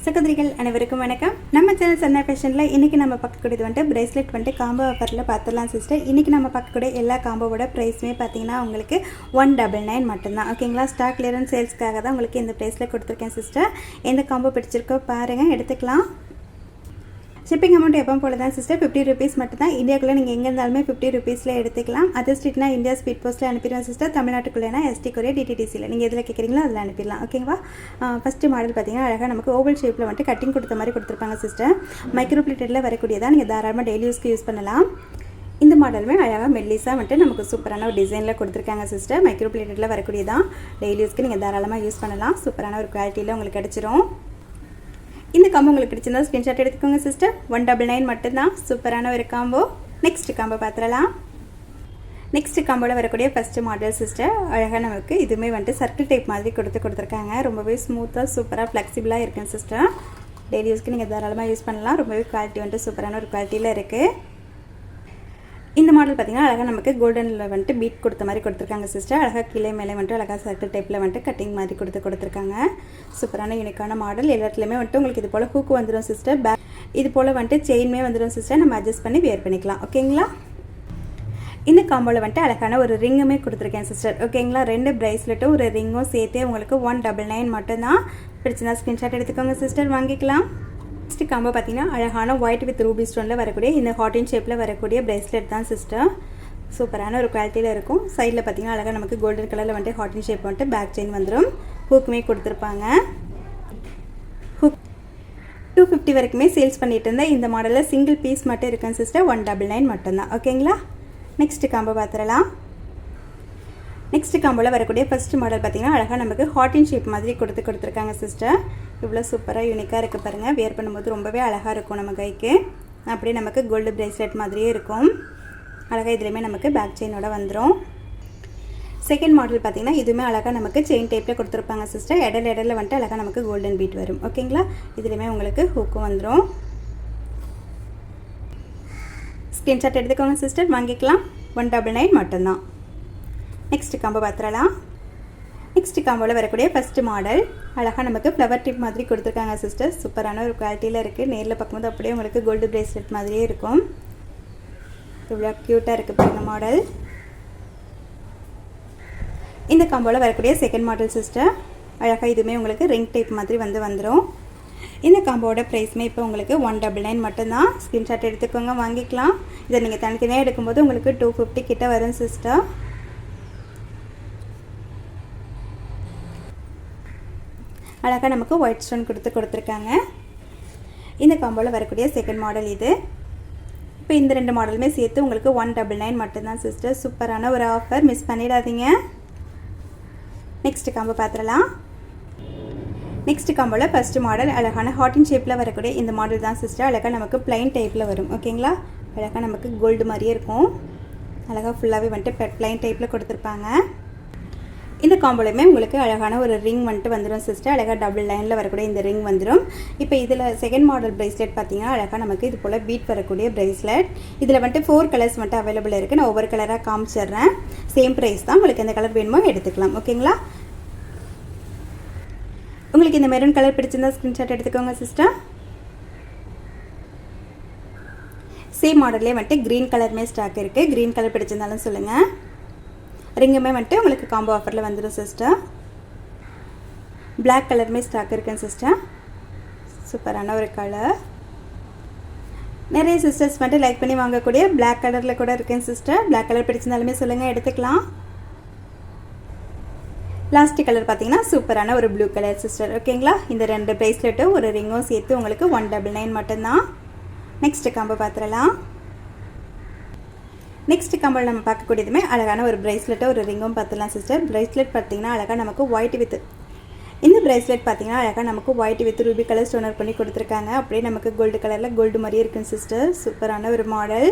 சகோதரிகள் அனைவருக்கும் வணக்கம். நம்ம சேனல் சன்னா ஃபேஷனில் இன்றைக்கி நம்ம பார்க்கக்கூடியது வந்துட்டு பிரேஸ்லெட் வந்துட்டு காம்போ ஆஃபரில் பார்த்துடலாம் சிஸ்டர். இன்றைக்கி நம்ம பார்க்கக்கூடிய எல்லா காம்போவோட ப்ரைஸுமே பார்த்தீங்கன்னா உங்களுக்கு 199 மட்டும்தான். ஓகேங்களா, ஸ்டாக் கிளியரன்ஸ் சேல்ஸ்க்காக தான் உங்களுக்கு இந்த ப்ரைஸில் கொடுத்துருக்கேன் சிஸ்டர். எந்த காம்போ பிடிச்சிருக்கோ பாருங்கள், எடுத்துக்கலாம். ஷிப்பிங் அமௌண்ட் எப்போ போல தான் சிஸ்டர், 50 ருபீஸ் மட்டும் தான். இந்தியாவுக்குள்ளே நீங்கள் எங்கே இருந்தாலுமே 50 ருபீஸில் எடுத்துக்கலாம். அதர் ஸ்ட்ரீட்னா இந்தியா ஸ்பீட் போஸ்ட்டில் அனுப்பிடுவோம் சிஸ்டர். தமிழ்நாட்டுக்குள்ளேனா எஸ்டி கொரியர் டிடிடிசியில் நீங்கள் எதில் கேட்குறீங்களோ அதில் அனுப்பிடலாம். ஓகேவா. ஃபஸ்ட்டு மாடல் பார்த்தீங்கன்னா அழகாக நமக்கு ஓவல் ஷேப்பில் வந்துட்டு கட்டிங் கொடுத்த மாதிரி கொடுத்துருப்பாங்க சிஸ்டர். மைக்ரோ பிளேட்டடில் வரக்கூடியதாக நீங்கள் தாராளமாக டெய்லி யூஸ்க்கு யூஸ் பண்ணலாம். இந்த மாடலுமே அழகாக மெல்லிஸாக வந்துட்டு நமக்கு சூப்பரான ஒரு டிசைனில் கொடுத்துருக்காங்க சிஸ்டர். மைக்ரோ பிளேட்டடில் வரக்கூடியதான் டெய்லி யூஸ்க்கு நீங்கள் தாராளமாக யூஸ் பண்ணலாம். சூப்பரான ஒரு குவாலிட்டியில் உங்களுக்கு கிடச்சிரும். இந்த காம்போ உங்களுக்கு பிடிச்சிருந்தா ஸ்க்ரீன்ஷாட் எடுத்துக்கோங்க சிஸ்டர். 199 மட்டும்தான். சூப்பரான ஒரு காம்போ. நெக்ஸ்ட் காம்போ பார்த்துடலாம். நெக்ஸ்ட் காம்போவில் வரக்கூடிய ஃபஸ்ட்டு மாடல் சிஸ்டர். அழகாக நமக்கு இதுவுமே வந்துட்டு சர்க்கிள் டைப் மாதிரி கொடுத்துருக்காங்க. ரொம்பவே ஸ்மூத்தாக சூப்பராக ஃப்ளெக்சிபிளாக இருக்குங்க சிஸ்டர். டெய்லி யூஸ்க்கு நீங்கள் தாராளமாக யூஸ் பண்ணலாம். ரொம்பவே குவாலிட்டி வந்துட்டு சூப்பரான ஒரு குவாலிட்டியில் இருக்குது. இந்த மாடல் பார்த்திங்கன்னா அழகாக நமக்கு கோல்டனில் வந்துட்டு பீட் கொடுத்த மாதிரி கொடுத்துருக்காங்க சிஸ்டர். அழகாக கீழே மேலே வந்துட்டு அழகாக சர்க்கிள் டைப்பில் வந்துட்டு கட்டிங் மாதிரி கொடுத்துருக்காங்க. சூப்பரான யூனிக்கான மாடல். எல்லாத்துலேயுமே வந்துட்டு உங்களுக்கு இது போல் ஹூக்கு வந்துடும் சிஸ்டர். இது போல் வந்துட்டு செயின்மே வந்துடும் சிஸ்டர். நம்ம அட்ஜஸ்ட் பண்ணி வியர் பண்ணிக்கலாம். ஓகேங்களா. இந்த காம்போவில் வந்துட்டு அழகான ஒரு ரிங்குமே கொடுத்துருக்கேன் சிஸ்டர். ஓகேங்களா. 2 ப்ரைஸ்லெட்டும் ஒரு ரிங்கும் சேர்த்தே உங்களுக்கு 199 மட்டும்தான். பிடிச்சிருந்தா ஸ்க்ரீன்ஷாட் எடுத்துக்கோங்க சிஸ்டர், வாங்கிக்கலாம். நெக்ஸ்ட் காம்போ பார்த்தீங்கன்னா அழகான ஒயிட் வித் ரூபி ஸ்டோனில் வரக்கூடிய இந்த ஹார்டின் ஷேப்பில் வரக்கூடிய பிரேஸ்லெட் தான் சிஸ்டர். சூப்பரான ஒரு குவாலிட்டியில் இருக்கும். சைடில் பார்த்தீங்கன்னா அழகாக நமக்கு கோல்டன் கலரில் வந்துட்டு ஹார்டின் ஷேப் வந்துட்டு பேக் செயின் வந்துடும். ஹூக்குமே கொடுத்துருப்பாங்க. ஹூக் 250 வரைக்குமே சேல்ஸ் பண்ணிட்டு இருந்தேன். இந்த மாடலில் சிங்கிள் பீஸ் மட்டும் இருக்கேன் சிஸ்டர். 199 மட்டும்தான். ஓகேங்களா. நெக்ஸ்ட் காம்போ பார்த்துடலாம். நெக்ஸ்ட் காம்போவில் வரக்கூடிய ஃபஸ்ட் மாடல் பார்த்திங்கன்னா அழகாக நமக்கு ஹார்டின் ஷேப் மாதிரி கொடுத்துருக்காங்க சிஸ்டர். இவ்வளோ சூப்பராக யூனிக்காக இருக்குது பாருங்கள். வியர் பண்ணும்போது ரொம்பவே அழகாக இருக்கும் நம்ம கைக்கு. அப்படியே நமக்கு கோல்டு பிரேஸ்லெட் மாதிரியே இருக்கும். அழகாக இதுலேயுமே நமக்கு பேக் செயினோட வந்துடும். செகண்ட் மாடல் பார்த்திங்கன்னா இதுவுமே அழகாக நமக்கு செயின் டைப்பில் கொடுத்துருப்பாங்க சிஸ்டர். இடையில வந்துட்டு அழகாக நமக்கு கோல்டன் பீட் வரும். ஓகேங்களா. இதுலேயுமே உங்களுக்கு ஹூக்கும் வந்துடும். ஸ்க்ரீன்ஷாட் எடுத்துக்கோங்க சிஸ்டர், வாங்கிக்கலாம். 199 மட்டும்தான். நெக்ஸ்ட் காம்போ பார்த்துடலாம். நெக்ஸ்ட் காம்போவில் வரக்கூடிய ஃபஸ்ட்டு மாடல் அழகாக நமக்கு ஃப்ளவர் டிப் மாதிரி கொடுத்துருக்காங்க சிஸ்டர். சூப்பரான ஒரு குவாலிட்டியில் இருக்குது. நேரில் பார்க்கும்போது அப்படியே உங்களுக்கு கோல்டு பிரேஸ்லெட் மாதிரியே இருக்கும். இவ்வளோ க்யூட்டாக இருக்குது பாருங்க மாடல். இந்த காம்போவில் வரக்கூடிய செகண்ட் மாடல் சிஸ்டர். அழகாக இதுவுமே உங்களுக்கு ரிங் டைப் மாதிரி வந்துடும். இந்த காம்போட ப்ரைஸுமே இப்போ உங்களுக்கு 199 மட்டும்தான். ஸ்க்ரீன்ஷாட் எடுத்துக்கோங்க, வாங்கிக்கலாம். இதை நீங்கள் தனித்தனியாக எடுக்கும்போது உங்களுக்கு 250 கிட்ட வரும் சிஸ்டர். அழகாக நமக்கு ஒயிட் ஸ்டோன் கொடுத்துருக்காங்க. இந்த காம்போவில் வரக்கூடிய செகண்ட் மாடல் இது. இப்போ இந்த 2 மாடலுமே சேர்த்து உங்களுக்கு 199 மட்டும்தான் சிஸ்டர். சூப்பரான ஒரு ஆஃபர், மிஸ் பண்ணிடாதீங்க. நெக்ஸ்ட் காம்போ பார்த்துடலாம். நெக்ஸ்ட் காம்போவில் ஃபஸ்ட்டு மாடல் அழகான ஹார்டின் ஷேப்பில் வரக்கூடிய இந்த மாடல் தான் சிஸ்டர். அழகாக நமக்கு பிளைன் டைப்பில் வரும். ஓகேங்களா. அழகாக நமக்கு கோல்டு மாதிரியே இருக்கும். அழகாக ஃபுல்லாகவே வந்துட்டு பிளைன் டைப்பில் கொடுத்துருப்பாங்க. இந்த காம்போலையுமே உங்களுக்கு அழகான ஒரு ரிங் வந்துட்டு வந்துடும் சிஸ்டர். அழகாக டபுள் லைனில் வரக்கூடிய இந்த ரிங் வந்துடும். இப்போ இதில் செகண்ட் மாடல் பிரேஸ்லெட் பார்த்தீங்கன்னா அழகாக நமக்கு இது போல் பீட் வரக்கூடிய பிரேஸ்லெட். இதில் வந்துட்டு 4 கலர்ஸ் மட்டும் அவைலபிள் இருக்குது. நான் ஒவ்வொரு கலராக காமிச்சிடுறேன். சேம் ப்ரைஸ் தான். உங்களுக்கு எந்த கலர் வேணுமோ எடுத்துக்கலாம். ஓகேங்களா. உங்களுக்கு இந்த மெரூன் கலர் பிடிச்சிருந்தா ஸ்க்ரீன்ஷாட் எடுத்துக்கோங்க சிஸ்டர். சேம் மாடல்லே வந்துட்டு க்ரீன் கலருமே ஸ்டாக் இருக்குது. க்ரீன் கலர் பிடிச்சிருந்தாலும் சொல்லுங்கள். ரிங்குமே வந்துட்டு உங்களுக்கு காம்போ ஆஃபரில் வந்துடும் சிஸ்டர். பிளாக் கலருமே ஸ்டாக் இருக்குங்க சிஸ்டர். சூப்பரான ஒரு கலர். நிறைய சிஸ்டர்ஸ் வந்துட்டு லைக் பண்ணி வாங்கக்கூடிய பிளாக் கலரில் கூட இருக்குங்க சிஸ்டர். பிளாக் கலர் பிடிச்சிருந்தாலுமே சொல்லுங்கள், எடுத்துக்கலாம். லாஸ்ட் கலர் பார்த்தீங்கன்னா சூப்பரான ஒரு ப்ளூ கலர் சிஸ்டர். ஓகேங்களா. இந்த 2 ப்ரைஸ்லெட்டும் ஒரு ரிங்கும் சேர்த்து உங்களுக்கு 199 மட்டும்தான். நெக்ஸ்ட் காம்போ பார்த்துடலாம். நெக்ஸ்ட் காம்போவில் நம்ம பார்க்கக்கூடியதுமே அழகான ஒரு பிரேஸ்லெட்டை ஒரு ரிங்கும் பார்த்துலாம் சிஸ்டர். பிரேஸ்லெட் பார்த்திங்கன்னா அழகாக நமக்கு ஒயிட் வித் இந்த பிரேஸ்லெட் பார்த்திங்கன்னா அழகாக நமக்கு white with Ruby colour Stoner பண்ணி கொடுத்துருக்காங்க. அப்படியே நமக்கு கோல்டு கலரில் கோல்டு மாதிரியே இருக்குங்க சிஸ்டர். சூப்பரான ஒரு மாடல்.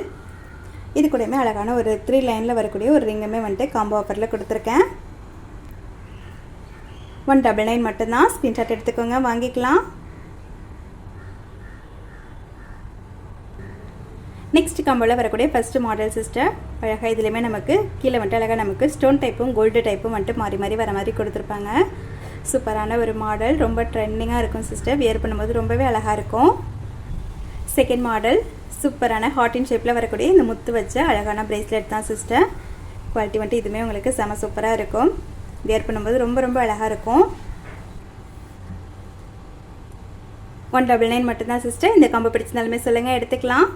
இது கூடயுமே அழகான ஒரு 3 லைனில் வரக்கூடிய ஒரு ரிங்குமே வந்துட்டு காம்போ ஆஃபரில் கொடுத்துருக்கேன். 199 மட்டும்தான். ஸ்க்ரீன்ஷாட் எடுத்துக்கோங்க, வாங்கிக்கலாம். நெக்ஸ்ட் காம்போவில் வரக்கூடிய ஃபஸ்ட்டு மாடல் சிஸ்டர். அழகாக இதுலேயுமே நமக்கு கீழே வந்துட்டு அழகாக நமக்கு ஸ்டோன் டைப்பும் கோல்டு டைப்பும் வந்துட்டு மாறி மாறி வர மாதிரி கொடுத்துருப்பாங்க. சூப்பரான ஒரு மாடல், ரொம்ப ட்ரெண்டிங்காக இருக்கும் சிஸ்டர். வியர் பண்ணும்போது ரொம்பவே அழகாக இருக்கும். செகண்ட் மாடல் சூப்பரான ஹார்ட்டின் ஷேப்பில் வரக்கூடிய இந்த முத்து வச்ச அழகான பிரேஸ்லெட் தான் சிஸ்டர். குவாலிட்டி வந்துட்டு இதுவுமே உங்களுக்கு செம சூப்பராக இருக்கும். வியர் பண்ணும்போது ரொம்ப ரொம்ப அழகாக இருக்கும். 199 மட்டும்தான் சிஸ்டர். இந்த காம்போ பிடிச்சிருந்தாலுமே சொல்லுங்கள், எடுத்துக்கலாம்.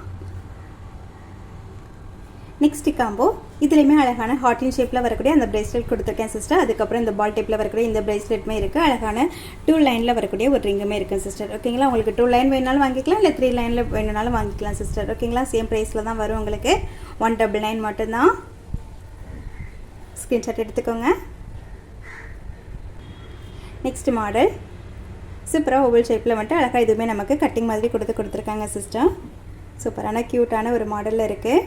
நெக்ஸ்ட் காம்போ இதுலேயுமே அழகான ஹார்ட்டின் ஷேப்பில் வரக்கூடிய அந்த பிரேஸ்லெட் கொடுத்துருக்கேன் சிஸ்டர். அதுக்கப்புறம் இந்த பால் டைப்பில் வரக்கூடிய இந்த பிரேஸ்லெட்டுமே இருக்குது. அழகான 2 லைனில் வரக்கூடிய ஒரு ரிங்குமே இருக்குது சிஸ்டர். ஓகேங்களா, உங்களுக்கு 2 லைன் வேணாலும் வாங்கிக்கலாம், இல்லை 3 லைனில் வேணுனாலும் வாங்கிக்கலாம் சிஸ்டர். ஓகேங்களா, சேம் ப்ரைஸில் தான் வரும் உங்களுக்கு. 199 மட்டும்தான். ஸ்க்ரீன்ஷாட் எடுத்துக்கோங்க. நெக்ஸ்ட் மாடல் சூப்பராக ஓவல் ஷேப்பில் வந்துட்டு அழகாக இதுவுமே நமக்கு கட்டிங் மாதிரி கொடுத்துருக்காங்க சிஸ்டர். சூப்பரான க்யூட்டான ஒரு மாடலில் இருக்குது.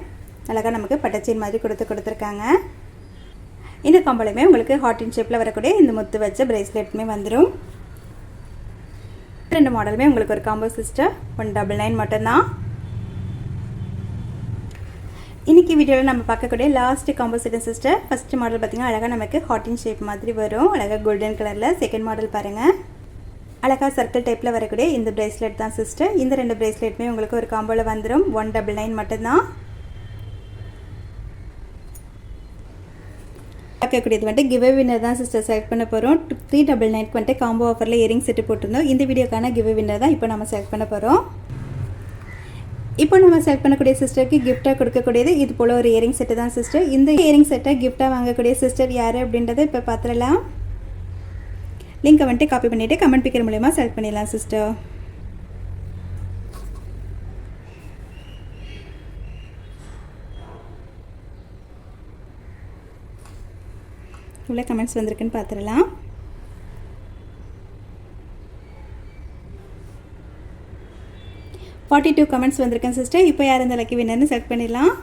அழகாக நமக்கு பட்டச்செயின் மாதிரி கொடுத்துருக்காங்க. இந்த காம்போலையுமே உங்களுக்கு ஹார்ட்டின் ஷேப்பில் வரக்கூடிய இந்த முத்து வச்ச பிரேஸ்லெட்டுமே வந்துடும். 2 மாடலுமே உங்களுக்கு ஒரு காம்போ சிஸ்டர். 199 மட்டும்தான். இன்றைக்கி வீடியோவில் நம்ம பார்க்கக்கூடிய last combo set sister. First model பார்த்திங்கன்னா அழகாக நமக்கு ஹார்ட்டின் ஷேப் மாதிரி வரும், அழகாக கோல்டன் கலரில். செகண்ட் மாடல் பாருங்கள், அழகாக சர்க்கிள் டைப்பில் வரக்கூடிய இந்த பிரேஸ்லெட் தான் சிஸ்டர். இந்த 2 பிரேஸ்லெட்டுமே உங்களுக்கு ஒரு காம்போவில் வந்துடும். 199 மட்டும்தான். பார்க்கக்கூடியது வந்துட்டு கிவ் வின்னர் தான் சிஸ்டர் செலக்ட் பண்ண போகிறோம். 399 வந்துட்டு காம்போ ஆஃபரில் இயரிங் செட்டு போட்டிருந்தோம். இந்த வீடியோக்கான கிவ் வின்னர் தான் இப்போ நம்ம செலக்ட் பண்ண போகிறோம். இப்போ நம்ம செலக்ட் பண்ணக்கூடிய சிஸ்டருக்கு கிஃப்டாக கொடுக்கக்கூடியது இது போல் ஒரு இயரிங் செட்டு தான் சிஸ்டர். இந்த இயரிங் செட்டை கிஃப்டாக வாங்கக்கூடிய சிஸ்டர் யார் அப்படின்றத இப்போ பார்த்துடலாம். லிங்கை வந்துட்டு காப்பி பண்ணிவிட்டு கமெண்ட் பிக்கர் மூலமா செலக்ட் பண்ணிடலாம் சிஸ்டர். இவ்வளோ கமெண்ட்ஸ் வந்திருக்குன்னு பார்த்துடலாம். ஃபார்ட்டி 2 கமெண்ட்ஸ் வந்திருக்கேன் சிஸ்டர். இப்போ யார் இந்த லக்கி வின்னர்னு செலக்ட் பண்ணிடலாம்.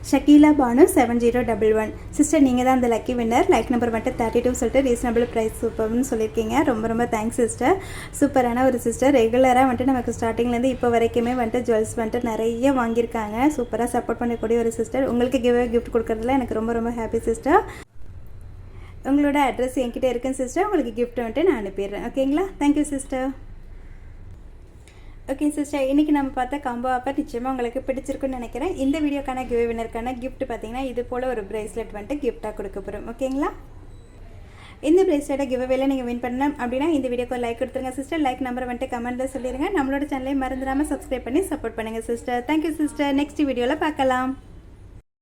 ஷக்கீலா பானு 7011 சிஸ்டர், நீங்கள் தான் அந்த லக்கி வின்னர். லைக் நம்பர் மட்டும் 32 சொல்லிட்டு ரீசனபிள் ப்ரைஸ் சூப்பர்னு சொல்லியிருக்கீங்க. ரொம்ப ரொம்ப தேங்க்ஸ் சிஸ்டர். சூப்பரான ஒரு சிஸ்டர். ரெகுலராக வந்துட்டு நமக்கு ஸ்டார்டிங்லேருந்து இப்போ வரைக்குமே வந்துட்டு ஜுவல்ஸ் வந்துட்டு நிறைய வாங்கியிருக்காங்க. சூப்பராக சப்போர்ட் பண்ணக்கூடிய ஒரு சிஸ்டர். உங்களுக்கு கிஃப்ட் கொடுக்குறதுல எனக்கு ரொம்ப ரொம்ப ஹாப்பி சிஸ்டர். உங்களோட அட்ரஸ் என்கிட்ட இருக்குன்னு சிஸ்டர். உங்களுக்கு கிஃப்ட் வந்துட்டு நான் அனுப்பிடுறேன். ஓகேங்களா, தேங்க்யூ சிஸ்டர். ஓகே சிஸ்டர், இன்றைக்கி நம்ம பார்த்த காம்போ ஆஃபர் நிச்சயமாக உங்களுக்கு பிடிச்சிருக்குன்னு நினைக்கிறேன். இந்த வீடியோக்கான கிவ் வினருக்கான கிஃப்ட் பார்த்தீங்கன்னா இது போல் ஒரு பிரேஸ்லெட் வந்துட்டு கிஃப்டாக கொடுக்க போகிறோம். ஓகேங்களா, இந்த பிரேஸ்லெட்டை கிவ் அவேல நீங்கள் வின் பண்ணணும் அப்படின்னா இந்த வீடியோக்கு லைக் கொடுத்துருங்க சிஸ்டர். லைக் நம்பரை வந்துட்டு கமெண்ட்டில் சொல்லிடுங்க. நம்மளோட சேனலை மறந்துடாமல் சப்ஸ்கிரைப் பண்ணி சப்போர்ட் பண்ணுங்கள் சிஸ்டர். Thank you sister. நெக்ஸ்ட் வீடியோவில் பார்க்கலாம்.